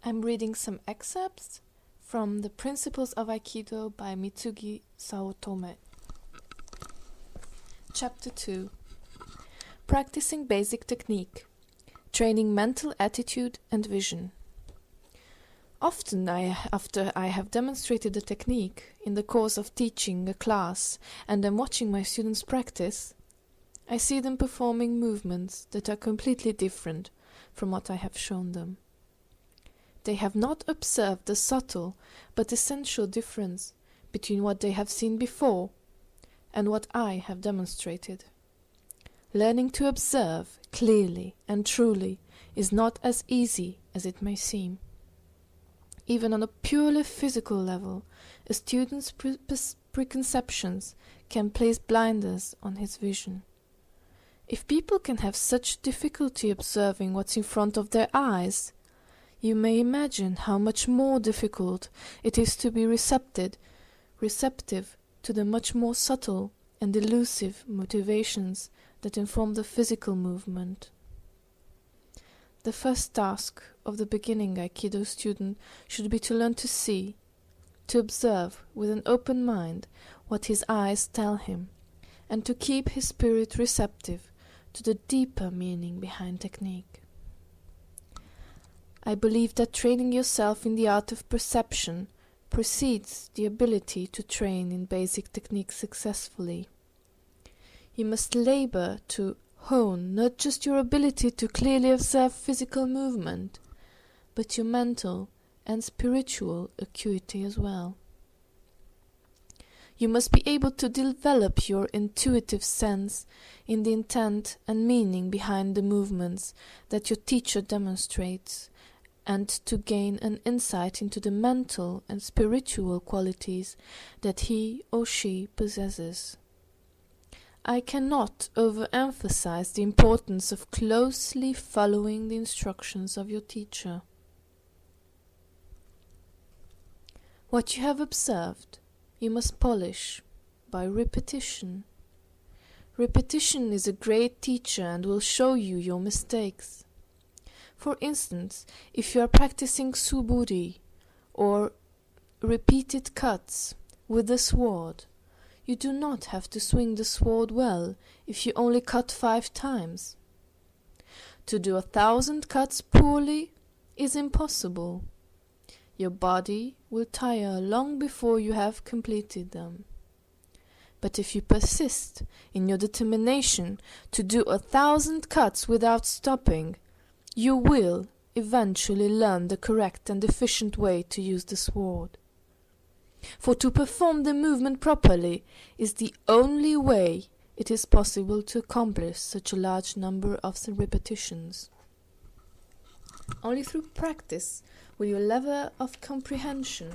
I'm reading some excerpts from The Principles of Aikido by Mitsugi Saotome. Chapter 2. Practicing Basic Technique. Training Mental Attitude and Vision. Often, after I have demonstrated the technique in the course of teaching a class and am watching my students practice, I see them performing movements that are completely different from what I have shown them. They have not observed the subtle but essential difference between what they have seen before and what I have demonstrated. Learning to observe clearly and truly is not as easy as it may seem. Even on a purely physical level, a student's preconceptions can place blinders on his vision. If people can have such difficulty observing what's in front of their eyes, you may imagine how much more difficult it is to be receptive to the much more subtle and elusive motivations that inform the physical movement. The first task of the beginning Aikido student should be to learn to see, to observe with an open mind what his eyes tell him, and to keep his spirit receptive to the deeper meaning behind technique. I believe that training yourself in the art of perception precedes the ability to train in basic technique successfully. You must labor to hone not just your ability to clearly observe physical movement, but your mental and spiritual acuity as well. You must be able to develop your intuitive sense in the intent and meaning behind the movements that your teacher demonstrates, and to gain an insight into the mental and spiritual qualities that he or she possesses. I cannot overemphasize the importance of closely following the instructions of your teacher. What you have observed, you must polish by repetition. Repetition is a great teacher and will show you your mistakes. For instance, if you are practicing suburi, or repeated cuts with the sword, you do not have to swing the sword well if you only cut 5 times. To do 1,000 cuts poorly is impossible. Your body will tire long before you have completed them. But if you persist in your determination to do 1,000 cuts without stopping, you will eventually learn the correct and efficient way to use the sword. For to perform the movement properly is the only way it is possible to accomplish such a large number of repetitions. Only through practice will your level of comprehension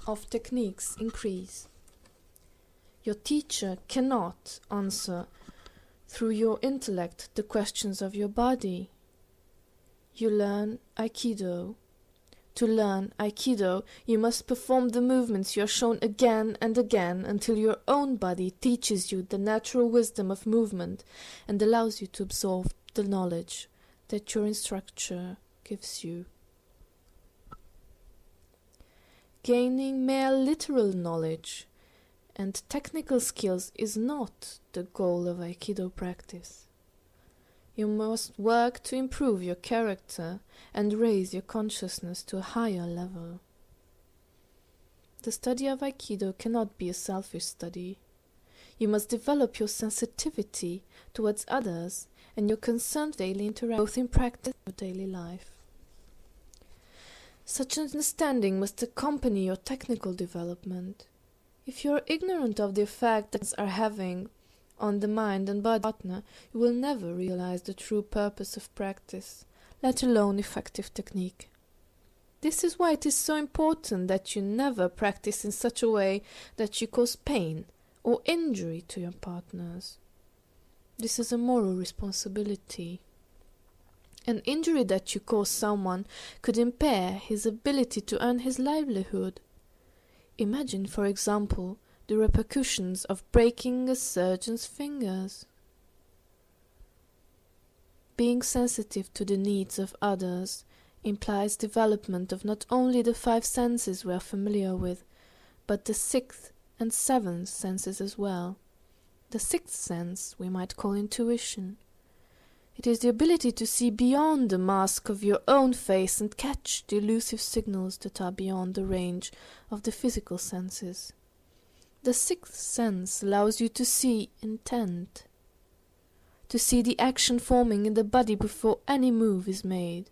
of techniques increase. Your teacher cannot answer through your intellect the questions of your body. You learn Aikido. To learn Aikido, you must perform the movements you are shown again and again until your own body teaches you the natural wisdom of movement and allows you to absorb the knowledge that your instructor gives you. Gaining mere literal knowledge and technical skills is not the goal of Aikido practice. You must work to improve your character and raise your consciousness to a higher level. The study of Aikido cannot be a selfish study. You must develop your sensitivity towards others and your concern for daily interaction, both in practice and daily life. Such understanding must accompany your technical development. If you are ignorant of the effect that are having on the mind and body partner, you will never realize the true purpose of practice, let alone effective technique. This is why it is so important that you never practice in such a way that you cause pain or injury to your partners. This is a moral responsibility. An injury that you cause someone could impair his ability to earn his livelihood. Imagine, for example, the repercussions of breaking a surgeon's fingers. being sensitive to the needs of others implies development of not only the 5 senses we are familiar with, but the 6th and 7th senses as well. The 6th sense we might call intuition. It is the ability to see beyond the mask of your own face and catch the elusive signals that are beyond the range of the physical senses. The 6th sense allows you to see intent, to see the action forming in the body before any move is made.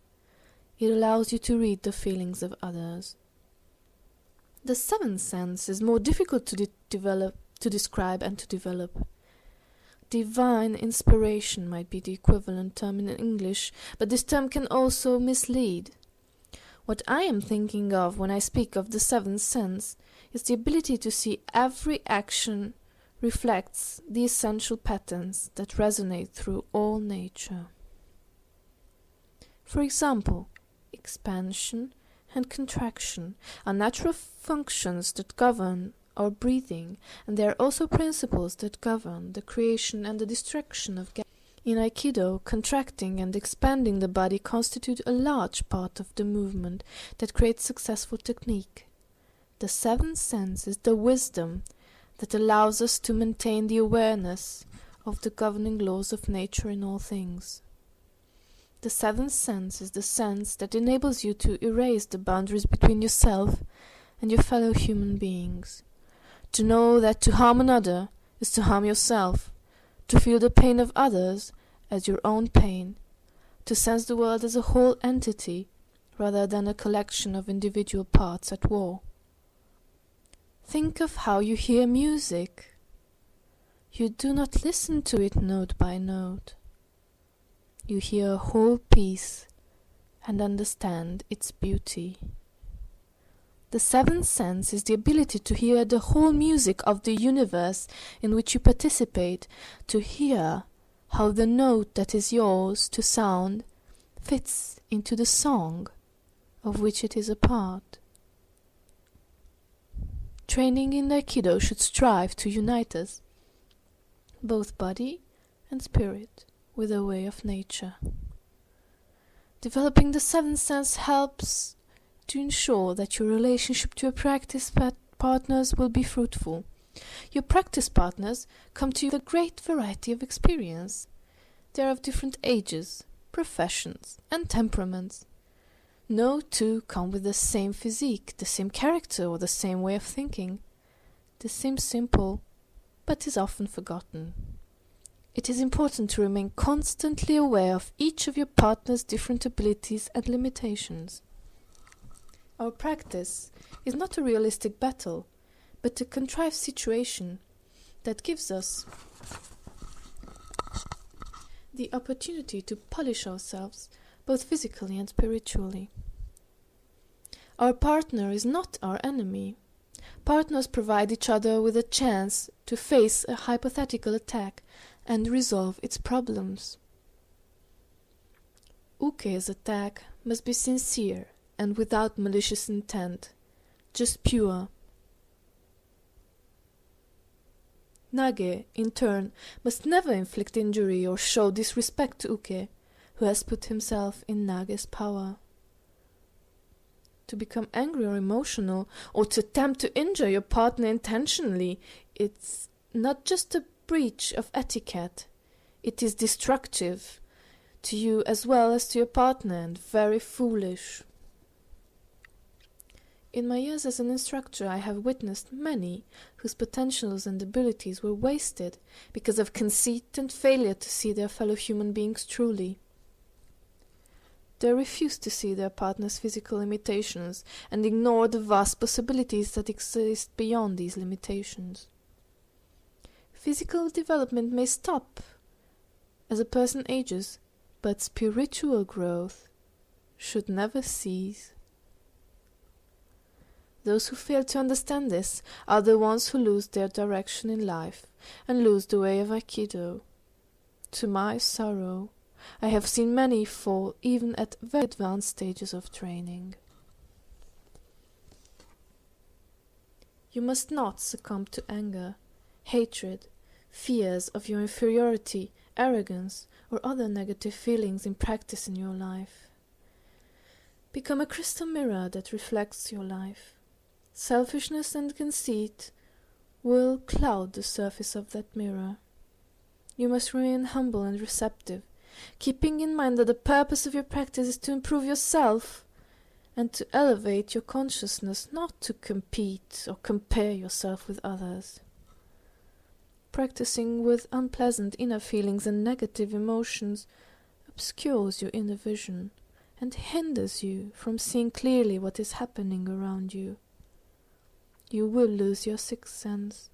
It allows you to read the feelings of others. The 7th sense is more difficult to describe and to develop. Divine inspiration might be the equivalent term in English, but this term can also mislead. What I am thinking of when I speak of the 7th sense is the ability to see every action reflects the essential patterns that resonate through all nature. For example, expansion and contraction are natural functions that govern our breathing, and they are also principles that govern the creation and the destruction of gas. In Aikido, contracting and expanding the body constitute a large part of the movement that creates successful technique. The 7th sense is the wisdom that allows us to maintain the awareness of the governing laws of nature in all things. The 7th sense is the sense that enables you to erase the boundaries between yourself and your fellow human beings. To know that to harm another is to harm yourself, to feel the pain of others as your own pain, to sense the world as a whole entity rather than a collection of individual parts at war. Think of how you hear music. You do not listen to it note by note. You hear a whole piece and understand its beauty. The 7th sense is the ability to hear the whole music of the universe in which you participate, to hear how the note that is yours to sound fits into the song of which it is a part. Training in Aikido should strive to unite us, both body and spirit, with a way of nature. Developing the 7th sense helps to ensure that your relationship to your practice partners will be fruitful. Your practice partners come to you with a great variety of experience. They are of different ages, professions, and temperaments. No two come with the same physique, the same character, or the same way of thinking. This seems simple, but is often forgotten. It is important to remain constantly aware of each of your partner's different abilities and limitations. Our practice is not a realistic battle, but a contrived situation that gives us the opportunity to polish ourselves both physically and spiritually. Our partner is not our enemy. Partners provide each other with a chance to face a hypothetical attack and resolve its problems. Uke's attack must be sincere and without malicious intent, just pure. Nage, in turn, must never inflict injury or show disrespect to Uke, who has put himself in Nage's power. To become angry or emotional, or to attempt to injure your partner intentionally, it's not just a breach of etiquette, it is destructive to you as well as to your partner, and very foolish. In my years as an instructor, I have witnessed many whose potentials and abilities were wasted because of conceit and failure to see their fellow human beings truly. They refuse to see their partner's physical limitations and ignore the vast possibilities that exist beyond these limitations. Physical development may stop as a person ages, but spiritual growth should never cease. Those who fail to understand this are the ones who lose their direction in life and lose the way of Aikido. To my sorrow, I have seen many fall even at very advanced stages of training. You must not succumb to anger, hatred, fears of your inferiority, arrogance, or other negative feelings in practice in your life. Become a crystal mirror that reflects your life. Selfishness and conceit will cloud the surface of that mirror. You must remain humble and receptive, keeping in mind that the purpose of your practice is to improve yourself and to elevate your consciousness, not to compete or compare yourself with others. Practicing with unpleasant inner feelings and negative emotions obscures your inner vision and hinders you from seeing clearly what is happening around you. You will lose your sixth sense,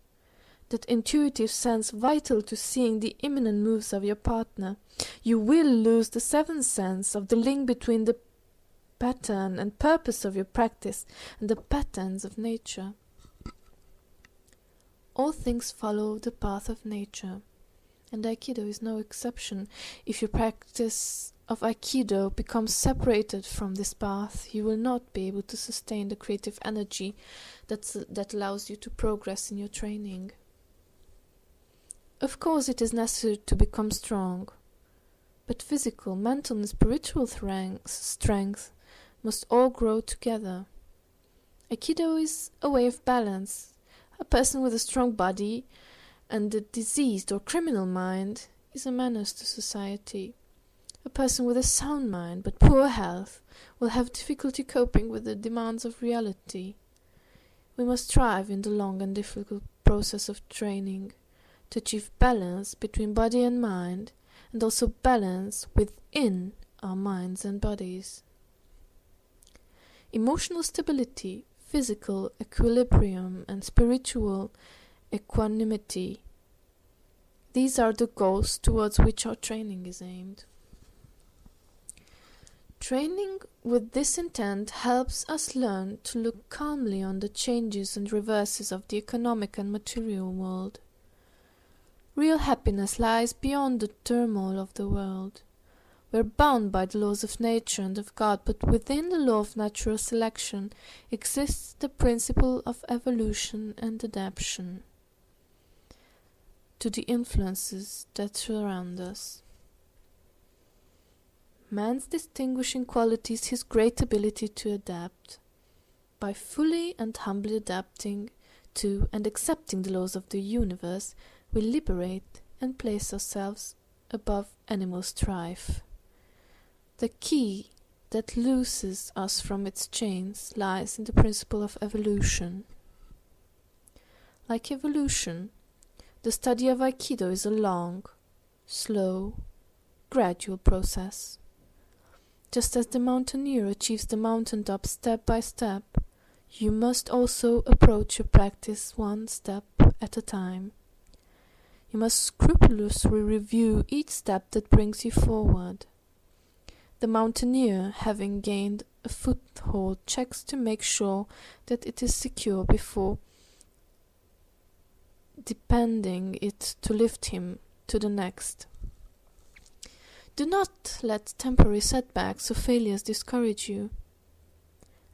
that intuitive sense vital to seeing the imminent moves of your partner. You will lose the seventh sense of the link between the pattern and purpose of your practice and the patterns of nature. All things follow the path of nature, and Aikido is no exception. If your practice of Aikido becomes separated from this path, you will not be able to sustain the creative energy that allows you to progress in your training. Of course, it is necessary to become strong, but physical, mental, and spiritual strength must all grow together. Aikido is a way of balance. A person with a strong body and a diseased or criminal mind is a menace to society. A person with a sound mind but poor health will have difficulty coping with the demands of reality. We must strive in the long and difficult process of training to achieve balance between body and mind, and also balance within our minds and bodies. Emotional stability, physical equilibrium, and spiritual equanimity. These are the goals towards which our training is aimed. Training with this intent helps us learn to look calmly on the changes and reverses of the economic and material world. Real happiness lies beyond the turmoil of the world. We are bound by the laws of nature and of God, but within the law of natural selection exists the principle of evolution and adaptation to the influences that surround us. Man's distinguishing quality is his great ability to adapt. By fully and humbly adapting to and accepting the laws of the universe, we liberate and place ourselves above animal strife. The key that looses us from its chains lies in the principle of evolution. Like evolution, the study of Aikido is a long, slow, gradual process. Just as the mountaineer achieves the mountaintop step by step, you must also approach your practice one step at a time. You must scrupulously review each step that brings you forward. The mountaineer, having gained a foothold, checks to make sure that it is secure before depending it to lift him to the next. Do not let temporary setbacks or failures discourage you.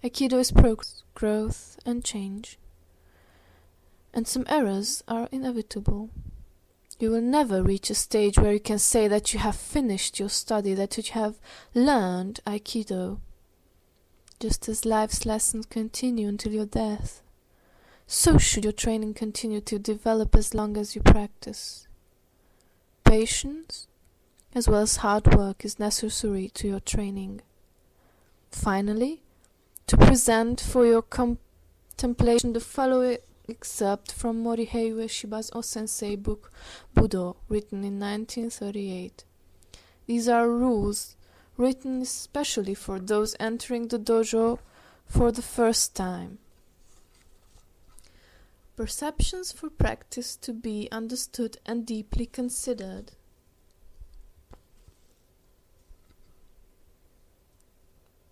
Aikido is progress, growth, and change, and some errors are inevitable. You will never reach a stage where you can say that you have finished your study, that you have learned Aikido. Just as life's lessons continue until your death, so should your training continue to develop as long as you practice. Patience, as well as hard work, is necessary to your training. Finally, to present for your contemplation the following excerpt from Morihei Ueshiba's O-sensei book Budo, written in 1938. These are rules written especially for those entering the dojo for the first time. Perceptions for practice to be understood and deeply considered.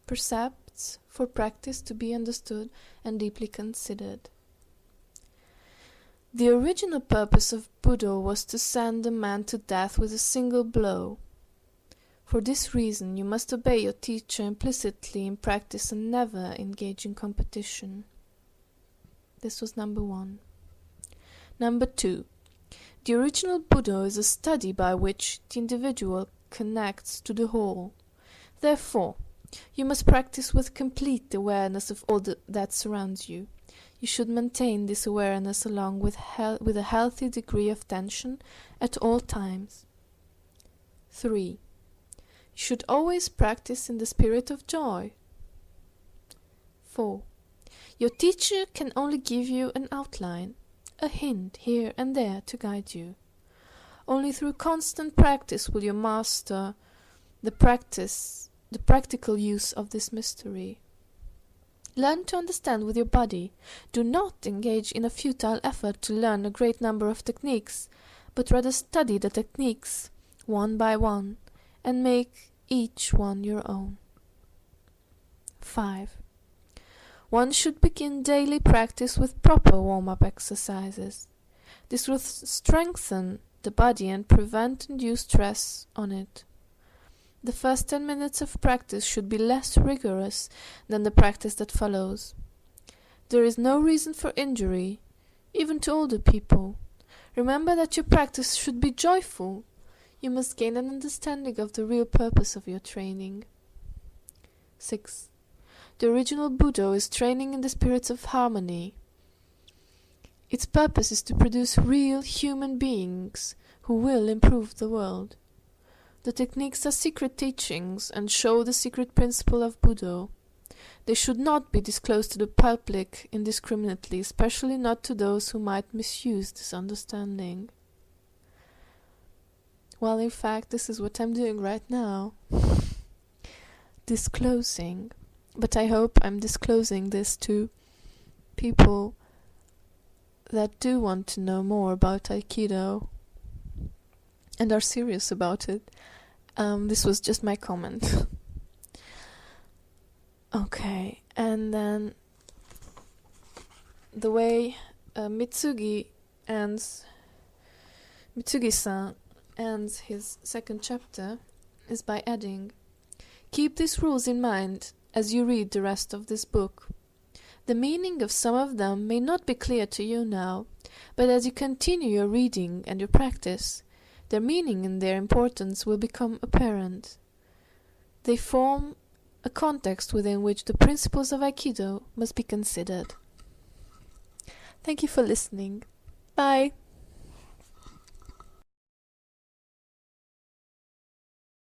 Precepts for practice to be understood and deeply considered. The original purpose of Budo was to send a man to death with a single blow. For this reason, you must obey your teacher implicitly in practice and never engage in competition. This was number 1. Number 2. The original Buddha is a study by which the individual connects to the whole. Therefore, you must practice with complete awareness of all that surrounds you. You should maintain this awareness along with a healthy degree of tension at all times. 3. You should always practice in the spirit of joy. 4. Your teacher can only give you an outline, a hint here and there to guide you. Only through constant practice will you master the practical use of this mystery. Learn to understand with your body. Do not engage in a futile effort to learn a great number of techniques, but rather study the techniques one by one and make each one your own. 5. One should begin daily practice with proper warm-up exercises. This will strengthen the body and prevent undue stress on it. The first 10 minutes of practice should be less rigorous than the practice that follows. There is no reason for injury, even to older people. Remember that your practice should be joyful. You must gain an understanding of the real purpose of your training. 6. The original Buddha is training in the spirits of harmony. Its purpose is to produce real human beings who will improve the world. The techniques are secret teachings and show the secret principle of Buddha. They should not be disclosed to the public indiscriminately, especially not to those who might misuse this understanding. Well, in fact, this is what I'm doing right now. Disclosing. But I hope I'm disclosing this to people that do want to know more about Aikido and are serious about it. This was just my comment. Okay, and then the way Mitsugi-san ends his second chapter is by adding, "Keep these rules in mind as you read the rest of this book. The meaning of some of them may not be clear to you now, but as you continue your reading and your practice, their meaning and their importance will become apparent. They form a context within which the principles of Aikido must be considered." Thank you for listening. Bye!